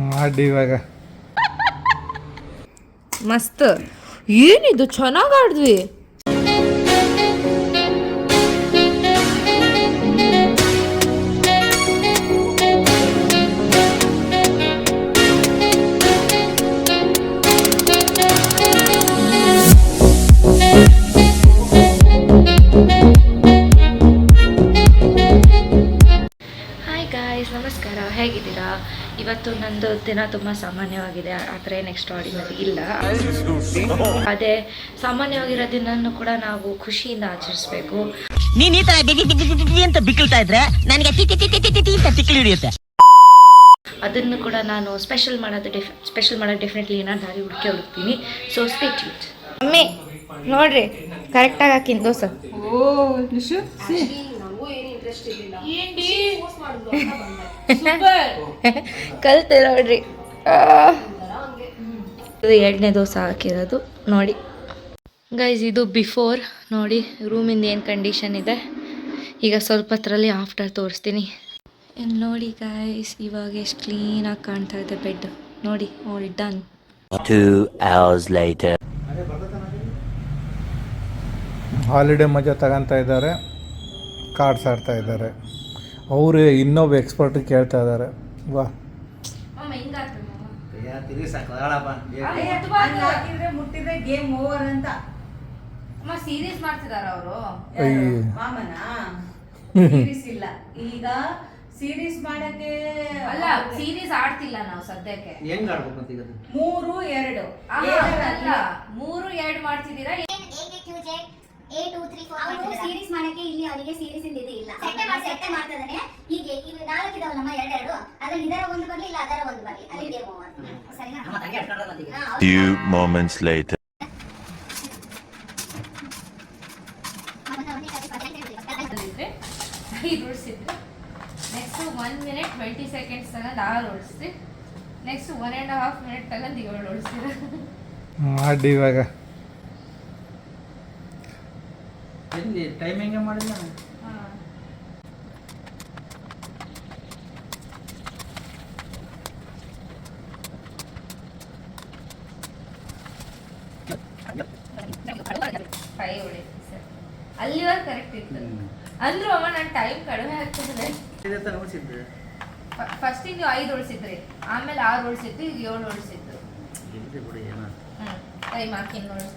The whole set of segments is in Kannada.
ಮಾಡಿ ಇವಾಗ ಮಸ್ತ್. ಏನಿದು ಚೆನ್ನಾಗಿ ಆಡಿದ್ವಿ. ನಮಸ್ಕಾರ, ಹೇಗಿದ್ದೀರಾ? ಇವತ್ತು ನಂದು ದಿನ ತುಂಬ ಸಾಮಾನ್ಯವಾಗಿದೆ. ಆ ಥರ ಏನು ಎಕ್ಸ್ಟ್ರಾರ್ಡಿನರಿ ಇಲ್ಲ. ಅದೇ ಸಾಮಾನ್ಯವಾಗಿರೋ ದಿನನೂ ಕೂಡ ನಾವು ಖುಷಿಯಿಂದ ಆಚರಿಸ್ಬೇಕು. ನೀನ್ ಈ ತರ ಅಂತ ಬಿಕ್ಕಳ್ತಾ ಇದ್ರೆ ನನಗೆ ತಿಕ್ಕಿ ಹಿಡಿಯುತ್ತೆ. ಅದನ್ನು ಕೂಡ ನಾನು ಸ್ಪೆಷಲ್ ಮಾಡೋದು ಡೆಫಿನೆಟ್ಲಿ ಏನಾದ್ರು ದಾರಿ ಹುಡುಕ್ತೀನಿ. So stay tuned. ಮಮ್ಮಿ ನೋಡ್ರಿ, ಕರೆಕ್ಟಾಗಿ ಹಾಕಿನ ದೋಸೆ. ಕಲ್ತೆ ನೋಡ್ರಿ. ಇದು 2ನೇ ದೋಸೆ ಹಾಕಿರೋದು ನೋಡಿ ಗೈಸ್. ಇದು ಬಿಫೋರ್ ನೋಡಿ ರೂಮಿಂದ ಏನು ಕಂಡೀಷನ್ ಇದೆ. ಈಗ ಸ್ವಲ್ಪ ಹೊತ್ತರಲ್ಲಿ ಆಫ್ಟರ್ ತೋರಿಸ್ತೀನಿ. ನೋಡಿ ಗೈಸ್, ಇವಾಗ ಎಷ್ಟು ಕ್ಲೀನಾಗಿ ಕಾಣ್ತಾ ಇದೆ ಬೆಡ್ ನೋಡಿ. All done. 2 hours later. Holiday ಮಜಾ ತಗೊತಾ ಇದ್ದಾರೆ, ಕಾರ್ಡ್ಸ್ ಆಡ್ತಾ ಇದ್ದಾರೆ. ಅವರು ಇನ್ನೊಬ್ಬ ಎಕ್ಸ್ಪರ್ಟ್ ಕೇಳ್ತಾ ಇದ್ದಾರೆ. ವಾ ಮುಟ್ಟಿದ್ರೆ ಗೇಮ್ ಓವರ್ ಅಂತ ಸೀರೀಸ್ ಮಾಡ್ತಿದಾರ ಅವರು. ಸೀರೀಸ್ ಇಲ್ಲ ಈಗ. ಸೀರೀಸ್ ಮಾಡಕ್ಕೆ ಅಲ್ಲ, ಸೀರೀಸ್ ಆಡ್ತಿಲ್ಲ ನಾವು ಸದ್ಯಕ್ಕೆ. ಹೆಂಗ್ ಆಡ್ಬೇಕು ಅಂತ ಈಗ 3-2 ಅಲ್ಲ 3-2 ಮಾಡ್ತಿದ್ದೀರಾ. ಸೀರೀಸ್ ಮಾಡಕ್ಕೆ ಇಲ್ಲಿ ಅವರಿಗೆ ಸೀರೀಸ್ ಇಂದ ಇದೆ ಇಲ್ಲ. ಸೆಟ್ಟೆ ಮಾಡ್ತಿದಾನೆ. ಹೀಗೆ ಈಗ 4 ಇದಾವಲ್ಲಮ್ಮ, 2 ಅದ್ರಲ್ಲಿ ಇದರ ಒಂದು ಬರ್ಲಿ ಇಲ್ಲ ಅದರ ಒಂದು ಬರ್ಲಿ, ಅಲ್ಲಿ ಗೇಮ್ ಓವರ್. ಸರಿನಾ? Few moments later. Next 1 minute 20 seconds ತಗೊಂಡು 6 ಓಡಿಸ್ರಿ. ನೆಕ್ಸ್ಟ್ 1.5 minute ತಗೊಂಡು 7 ಓಡಿಸ್ತೀರ. ಮಾಡಿ ಇವಾಗ ಟೈಮಿಂಗ್ ಮಾಡಿಲ್ಲ. ಅಲ್ಲಿವರೆಗೆ ಕರೆಕ್ಟ್ ಇತ್ತು ಅಂದ್ರೂ ಅಮ್ಮ ನಾನು ಟೈಮ್ ಕಡಿಮೆ ಆಗ್ತದೆ. ಫಸ್ಟಿಗೆ ನೀವು 5 ಓಡಿಸಿದ್ರಿ, ಆಮೇಲೆ 6 ಓಡಿಸಿದ್ದು, ಈಗ 7 ಓಡಿಸಿದ್ದು. ಟೈಮ್ ಹಾಕಿ ನೋಡಿ.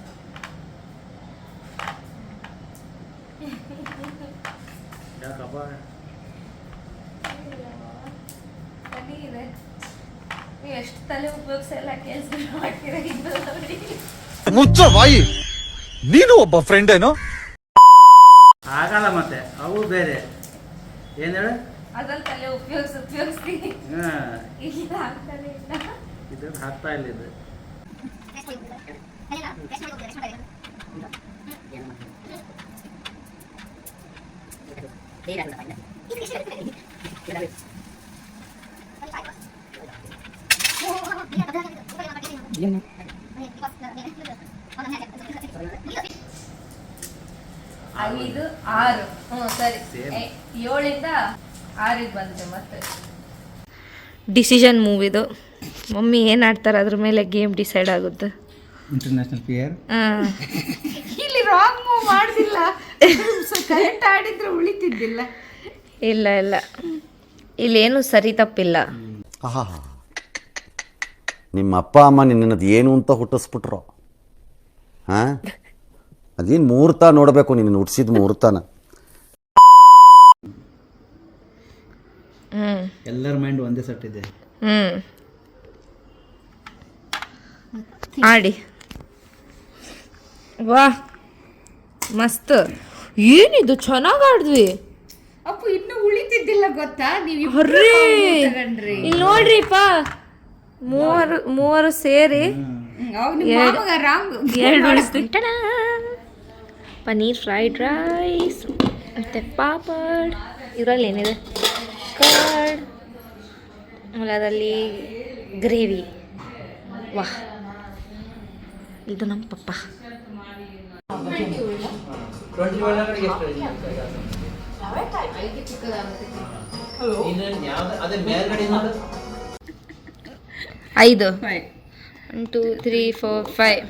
ನೀವು ಎಷ್ಟು ತಲೆ ಉಪಯೋಗಿಸಲ್ಲ ಕೆಲಸ ಮಾಡ್ತೀರಾ. ಮುಚ್ಚ ಬಾಯಿ, ನೀನು ಒಬ್ಬ ಫ್ರೆಂಡ್ ಏನೋ ಆಗಲ್ಲ. ಮತ್ತೆ ಅವು ಬೇರೆ ಏನ್ ಹೇಳ, ಅದ್ರಲ್ಲಿ ತಲೆ ಉಪಯೋಗಿಸ್ತೀನಿ. ಇಲ್ಲ ಆಗ್ತಾನೆ ಇಲ್ಲ, ಇದು ಆಗ್ತಾ ಇಲ್ಲ. ಇದು ಇದು 6. ಸರಿ, 7ಇಂದ 6ಗೆ ಬಂದೆ. ಮತ್ತೆ ಡಿಸಿಷನ್ ಮೂವ್ ಇದು. ಮಮ್ಮಿ ಏನು ಆಡ್ತಾರೆ ಅದ್ರ ಮೇಲೆ ಗೇಮ್ ಡಿಸೈಡ್ ಆಗುತ್ತೆ. ಇಂಟರ್ನ್ಯಾಷನಲ್ ಪ್ಲೇಯರ್ ಇಲ್ಲಿ ರಾಂಗ್ ಮೂವ್ ಮಾಡ್ದಿಲ್ಲ, ಕರೆಕ್ಟ್ ಆಡಿದ್ರೆ ಉಳಿತಿದ್ದಿಲ್ಲ. ಇಲ್ಲ ಇಲ್ಲ, ಇಲ್ಲೇನು ಸರಿ ತಪ್ಪಿಲ್ಲ. ನಿಮ್ಮ ಅಪ್ಪ ಅಮ್ಮ ನಿನ್ನದು ಏನು ಅಂತ ಹುಟ್ಟಿಸ್ಬಿಟ್ರು. ಹಾಂ, ಅದೇನು ಮುಹೂರ್ತ ನೋಡಬೇಕು, ನಿನ್ನ ಹುಟ್ಟಿಸಿದ ಮುಹೂರ್ತನ. ಎಲ್ಲರ ಮೈಂಡ್ ಒಂದೇ ಸೆಟ್ ಇದೆ. ಆಡಿ. ವಾ ಮಸ್ತ್. ಏನಿದು ಚೆನ್ನಾಗಿ ಆಡಿದ್ವಿ. ಅಪ್ಪು ಇನ್ನು ಉಳಿತಿದ್ದಿಲ್ಲ ಗೊತ್ತಾ. ನೀವು ಇಲ್ಲಿ ನೋಡ್ರಿಪ್ಪ, ಮೂವರು ಸೇರಿ 2 ಪನ್ನೀರ್ ಫ್ರೈಡ್ ರೈಸ್ ಮತ್ತು ಪಾಪಡ್. ಇದರಲ್ಲಿ ಏನಿದೆ, ಕರ್ಡ್, ಆಮೇಲೆ ಅದರಲ್ಲಿ ಗ್ರೇವಿ. ವಾಹ್, ಇದು ನಮ್ಮ ಪಪ್ಪ. 5 1 2 3 4 5.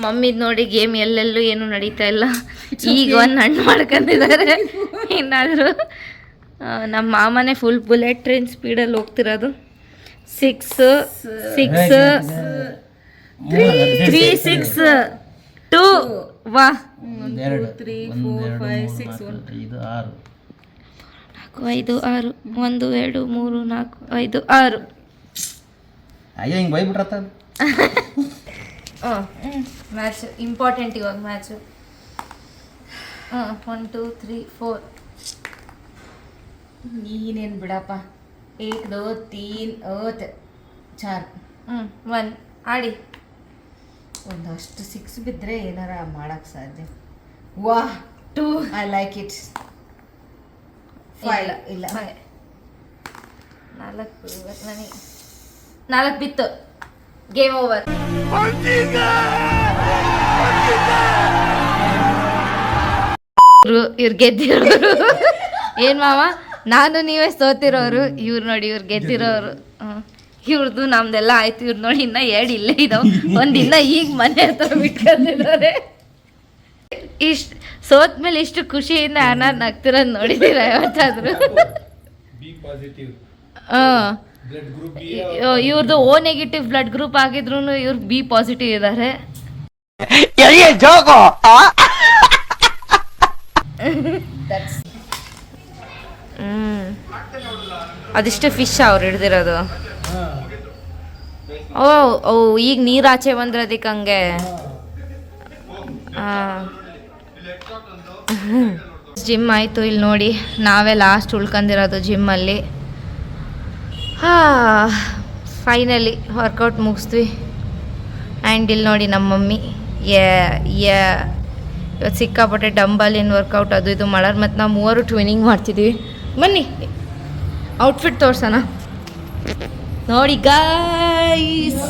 ಮಮ್ಮಿದ್ ನೋಡಿ ಗೇಮ್ ಎಲ್ಲೆಲ್ಲೂ ಏನು ನಡೀತಾ ಇಲ್ಲ. ಈಗ ಒಂದು ಹಣ್ಣು ಮಾಡ್ಕೊಂಡಿದ್ದಾರೆ. ಏನಾದರೂ ನಮ್ಮ ಮಾಮನೇ ಫುಲ್ ಬುಲೆಟ್ ಟ್ರೈನ್ ಸ್ಪೀಡಲ್ಲಿ ಹೋಗ್ತಿರೋದು. 6 6 3 6 2 ವಾ 3 4 5 6 1 5 6 1 2 3 4 5 6. ಅಯ್ಯೋ ಹಿಂಗೆ ಬೈಬಿಟ್ರತ್ತ ಮ್ಯಾಚ್ ಇಂಪಾರ್ಟೆಂಟ್ ಇವಾಗ ಮ್ಯಾಚು. 1 2 3 4. ನೀನೇನು ಬಿಡಪ್ಪ. 1 2 3 4 1 ಆಡಿ. ಒಂದಷ್ಟು 6 ಬಿದ್ದರೆ ಏನಾರ ಮಾಡೋಕ್ಕೆ ಸಾಧ್ಯ. ವಾ 2 ಐ ಲೈಕ್ ಇಟ್. 5 ಇಲ್ಲ 4 ನನಗೆ 4 ಬಿತ್ತು. Game over. ಇವ್ರು ಗೆದ್ದಿರೋರು. ಏನ್ ಮಾವ, ನಾನು ನೀವೇ ಸೋತಿರೋರು. ಇವ್ರು ನೋಡಿ ಇವ್ರು ಗೆದ್ದಿರೋರು. ಇವ್ರದ್ದು ನಮ್ದೆಲ್ಲ ಆಯ್ತು. ಇವ್ರು ನೋಡಿ ಇನ್ನ 2 ಇಲ್ಲೇ ಇದಾವೆ. ಒಂದಿನ್ನ ಈಗ ಮನೆ ಹತ್ರ ಬಿಟ್ಕೊಂಡಿದ್ದಾರೆ. ಇಷ್ಟು ಸೋತ್ಮೇಲೆ ಇಷ್ಟು ಖುಷಿಯಿಂದ ಅನಾರ್ ನಗ್ತಿರೋದು ನೋಡಿದ್ದೀರ ಯಾವತ್ತಾದ್ರು? ಇವ್ರದ್ದು ಓ ನೆಗೆಟಿವ್ ಬ್ಲಡ್ ಗ್ರೂಪ್ ಆಗಿದ್ರು ಇವ್ರು ಬಿ ಪಾಸಿಟಿವ್ ಇದ್ದಾರೆ. ಅದಿಷ್ಟು ಫಿಶ್ ಅವ್ರು ಹಿಡ್ದಿರೋದು. ಓ ಈಗ ನೀರಾಚೆ ಬಂದಿರೋದಕ್ಕೆ ಹಂಗೆ. ಜಿಮ್ ಆಯಿತು. ಇಲ್ಲಿ ನೋಡಿ ನಾವೇ ಲಾಸ್ಟ್ ಉಳ್ಕೊಂಡಿರೋದು ಜಿಮ್ಮಲ್ಲಿ. ಫೈನಲಿ ವರ್ಕೌಟ್ ಮುಗಿಸ್ದ್ವಿ. ಆ್ಯಂಡ್ ಇಲ್ಲಿ ನೋಡಿ ನಮ್ಮ ಮಮ್ಮಿ ಇವತ್ತು ಸಿಕ್ಕಾಪಟ್ಟೆ ಡಂಬಲಿನ ವರ್ಕೌಟ್ ಅದು ಇದು ಮಾಡೋರು. ಮತ್ತು ನಾವು 3 ಟ್ವಿನಿಂಗ್ ಮಾಡ್ತಿದ್ದೀವಿ. ಬನ್ನಿ ಔಟ್ಫಿಟ್ ತೋರ್ಸೋಣ. ನೋಡಿ ಗೈಸ್,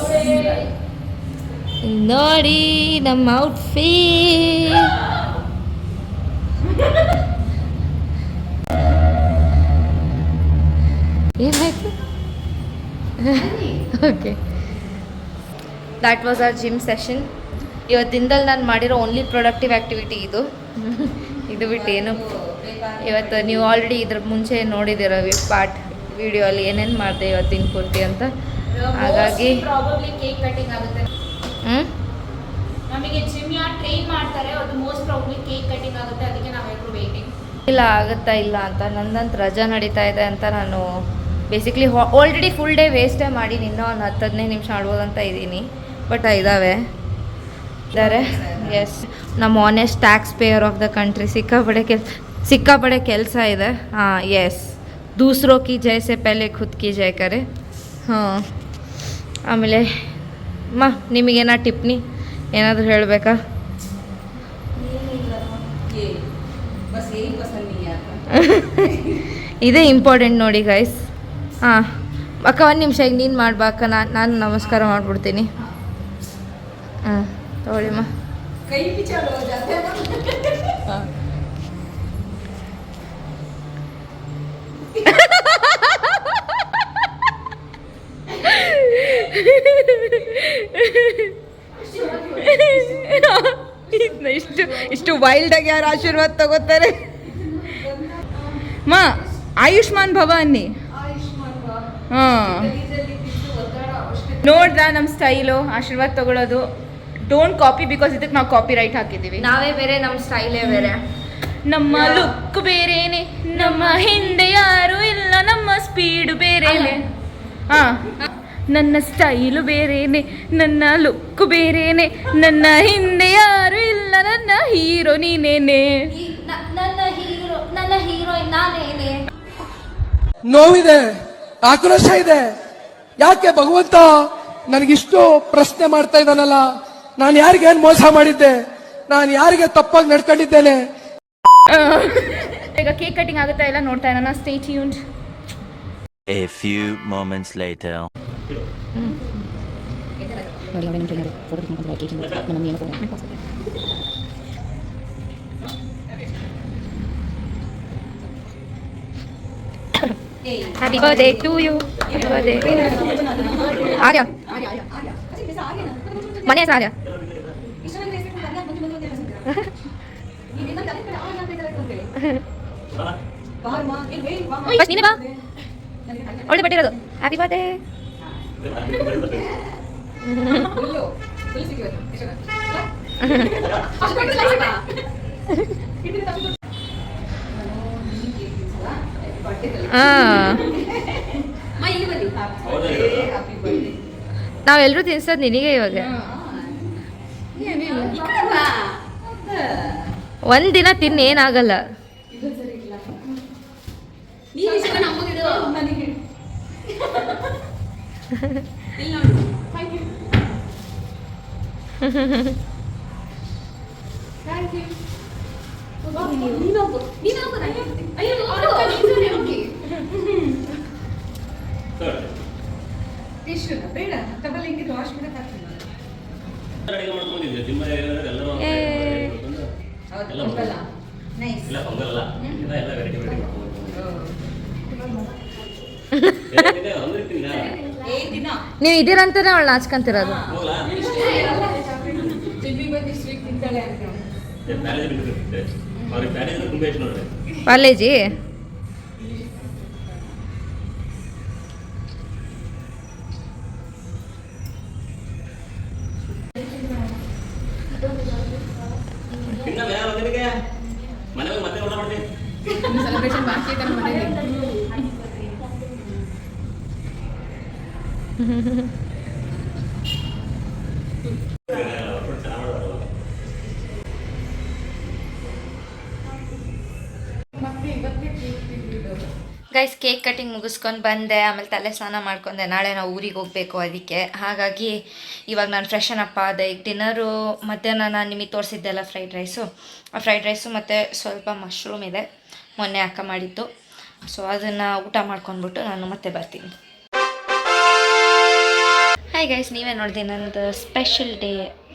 ನೋಡಿ ನಮ್ಮ ಔಟ್ಫಿಟ್. ಏನಾಯ್ತು? Okay, that was our gym session. ಇವತ್ತಿಂದಲ್ಲಿ ನಾನು ಮಾಡಿರೋ ಓನ್ಲಿ ಪ್ರೊಡಕ್ಟಿವ್ ಆ್ಯಕ್ಟಿವಿಟಿ ಇದು. ಇದು ಬಿಟ್ಟು ಏನು ಇವತ್ತು ನೀವು ಆಲ್ರೆಡಿ ಇದ್ರ ಮುಂಚೆ ನೋಡಿದ್ದೀರ ಪಾರ್ಟ್ ವಿಡಿಯೋಲ್ಲಿ ಏನೇನು ಮಾಡಿದೆ ಇವತ್ತಿನ ಪೂರ್ತಿ ಅಂತ. ಹಾಗಾಗಿ ಕೇಕ್ ಕಟಿಂಗ್ ಆಗುತ್ತೆ. ನಮಗೆ ಜಿಮ್ ಯಾರು ಟ್ರೈನ್ ಮಾಡ್ತಾರೆ ಅದು ಮೋಸ್ಟ್ ಪ್ರಾಬ್ಲಿ ಕೇಕ್ ಕಟಿಂಗ್ ಆಗುತ್ತೆ. ಅದಕ್ಕೆ ನಾವೆಲ್ಲರೂ ವೇಟಿಂಗ್. ಇಲ್ಲ ಆಗುತ್ತಾ ಇಲ್ಲ ಅಂತ. ನಂದಂತ ರಜಾ ನಡೀತಾ ಇದೆ ಅಂತ ನಾನು ಬೇಸಿಕ್ಲಿ ಆಲ್ರೆಡಿ ಫುಲ್ ಡೇ ವೇಸ್ಟೇ ಮಾಡಿ ಇನ್ನೂ ಒಂದು 10-15 ನಿಮಿಷ ಆಡ್ಬೋದು ಅಂತ ಇದ್ದೀನಿ. ಬಟ್ ಇದ್ದಾರೆ. ಎಸ್, ನಮ್ಮ honest tax payer of the country. ಸಿಕ್ಕಾಪಡೆ ಕೆಲಸ ಇದೆ. ಹಾಂ, ಎಸ್, ದೂಸರೋ ಕಿ ಜೈ ಸೆ ಪೆಹಲೆ ಖುದ್ ಕಿ ಜೈ ಕರೆ. ಹಾಂ, ಆಮೇಲೆ ನಿಮಗೇನಾ ಟಿಪ್ನಿ ಏನಾದರೂ ಹೇಳಬೇಕಾ? ಇದೇ ಇಂಪಾರ್ಟೆಂಟ್ ನೋಡಿ ಗೈಸ್. ಹಾಂ ಅಕ್ಕ, 1 ನಿಮಿಷ ಈಗ ನೀನು ಮಾಡ್ಬಾ ಅಕ್ಕ. ನಾನು ನಮಸ್ಕಾರ ಮಾಡಿಬಿಡ್ತೀನಿ. ಹಾಂ ತಗೊಳ್ಳಿಮ್ಮ. ಇಷ್ಟು ವೈಲ್ಡಾಗಿ ಯಾರು ಆಶೀರ್ವಾದ ತಗೋತಾರೆ? ಆಯುಷ್ಮಾನ್ ಭವ ಅನ್ನಿ. ಹಾಂ, ನೋಡ್ದ ನಮ್ಮ ಸ್ಟೈಲು ಆಶೀರ್ವಾದ ತಗೊಳ್ಳೋದು. ಡೋಂಟ್ ಕಾಪಿ, ಬಿಕಾಸ್ ಇದಕ್ಕೆ ನಾವು ಕಾಪಿ ರೈಟ್ ಹಾಕಿದ್ದೀವಿ. ನಾವೇ ಬೇರೆ, ನಮ್ಮ ಸ್ಟೈಲೇ ಬೇರೆ. ನಮ್ಮ ಲುಕ್ ಬೇರೆನೆ, ನಮ್ಮ ಹಿಂದೆ ಯಾರು ಇಲ್ಲ, ನಮ್ಮ ಸ್ಪೀಡು ಬೇರೆನೆ. ಹಾಂ, ನನ್ನ ಸ್ಟೈಲು ಬೇರೆನೆ, ನನ್ನ ಲುಕ್ ಬೇರೆನೆ, ನನ್ನ ಹಿಂದೆ ಯಾರು ಇಲ್ಲ, ನನ್ನ ಹೀರೋ ನೀನೇನೆ. ನನ್ನ ಹೀರೋಯಿನ್ ನಾನೇನೆ. ನೋವಿದೆ, ಆಕ್ರೋಶ ಇದೆ. ಯಾಕೆ ಭಗವಂತ ನನಗಿಷ್ಟು ಪ್ರಶ್ನೆ ಮಾಡ್ತಾ ಇದ್ದಾನಲ್ಲ? ನಾನು ಯಾರಿಗೇನು ಮೋಸ ಮಾಡಿದ್ದೆ? ನಾನು ಯಾರಿಗೆ ತಪ್ಪಾಗಿ ನಡ್ಕೊಂಡಿದ್ದೇನೆ? ಈಗ ಕೇಕ್ ಕಟಿಂಗ್ ಆಗುತ್ತಾ ಎಲ್ಲ ನೋಡ್ತಾ ಇರೋಣ. Stay tuned. A few moments later. Happy birthday to you. Happy birthday Arya. ಮನೆ ಹೆಸರು ಆರ್ಯ. ಬಸ್ ನೀನೇ ಬಾ, ಒಳ್ಳೆ ಬಟ್ಟೆ ಇರೋದು. Happy birthday. ನಾವೆಲ್ಲರೂ ತಿನ್ಸೋದು ನಿನಗೆ ಇವಾಗ. ಒಂದಿನ ತಿನ್ನು, ಏನಾಗಲ್ಲ. ನೀವು ಇದೀರಂತಾನೆ ಅವಳು ನಾಚ್ಕೊಂತಿರೋದು. ಪಾಲೇಜಿ ಗೈಸ್, ಕೇಕ್ ಕಟಿಂಗ್ ಮುಗಿಸ್ಕೊಂಡು ಬಂದೆ. ಆಮೇಲೆ ತಲೆ ಸ್ನಾನ ಮಾಡ್ಕೊಂಡೆ. ನಾಳೆ ನಾವು ಊರಿಗೆ ಹೋಗಬೇಕು, ಅದಕ್ಕೆ. ಹಾಗಾಗಿ ಇವಾಗ ನಾನು ಫ್ರೆಶನ್ ಅಪ್ ಆದೆ. ಈಗ ಡಿನ್ನರು ಮಧ್ಯಾಹ್ನ ನಾನು ನಿಮಗೆ ತೋರಿಸಿದ್ದೆಲ್ಲ ಫ್ರೈಡ್ ರೈಸು, ಆ ಫ್ರೈಡ್ ರೈಸು ಮತ್ತು ಸ್ವಲ್ಪ ಮಶ್ರೂಮ್ ಇದೆ, ಮೊನ್ನೆ ಅಕ್ಕ ಮಾಡಿದ್ದು. ಸೊ ಅದನ್ನು ಊಟ ಮಾಡ್ಕೊಂಡ್ಬಿಟ್ಟು ನಾನು ಮತ್ತೆ ಬರ್ತೀನಿ. ಹಾಯ್ ಗೈಸ್, ನೀವೇ ನೋಡಿದೆ ನನ್ನದು special day.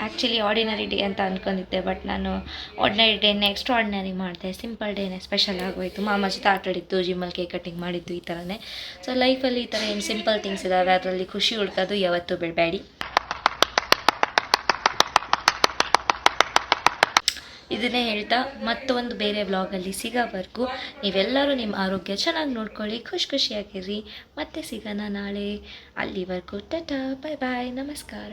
Actually ordinary day ಅಂತ ಅಂದ್ಕೊಂಡಿದ್ದೆ, ಬಟ್ ನಾನು ಆರ್ಡಿನರಿ ಡೇನೇ ಎಕ್ಸ್ಟ್ರಾ ಆರ್ಡಿನರಿ ಮಾಡಿದೆ. ಸಿಂಪಲ್ ಡೇನೇ ಸ್ಪೆಷಲ್ ಆಗೋಯಿತು. ಮಾಮ ಜೊತೆ ಆಟಾಡಿದ್ದು, ಜಿಮ್ಮಲ್ಲಿ ಕೇಕ್ ಕಟಿಂಗ್ ಮಾಡಿದ್ದು, ಈ ಥರನೇ. ಸೊ ಲೈಫಲ್ಲಿ ಈ ಥರ ಏನು ಸಿಂಪಲ್ ಥಿಂಗ್ಸ್ ಇದ್ದಾವೆ, ಅದರಲ್ಲಿ ಖುಷಿ ಹುಡ್ಕೋದು ಯಾವತ್ತೂ ಬಿಡಬೇಡಿ. ಇದನ್ನೇ ಹೇಳ್ತಾ ಮತ್ತೊಂದು ಬೇರೆ ವ್ಲಾಗಲ್ಲಿ ಸಿಗೋವರೆಗೂ ನೀವೆಲ್ಲರೂ ನಿಮ್ಮ ಆರೋಗ್ಯ ಚೆನ್ನಾಗಿ ನೋಡ್ಕೊಳ್ಳಿ, ಖುಷಿಯಾಗಿರ್ರಿ. ಮತ್ತೆ ಸಿಗೋಣ ನಾಳೆ. ಅಲ್ಲಿವರೆಗೂ ಟಾಟಾ, ಬಾಯ್ ಬಾಯ್, ನಮಸ್ಕಾರ.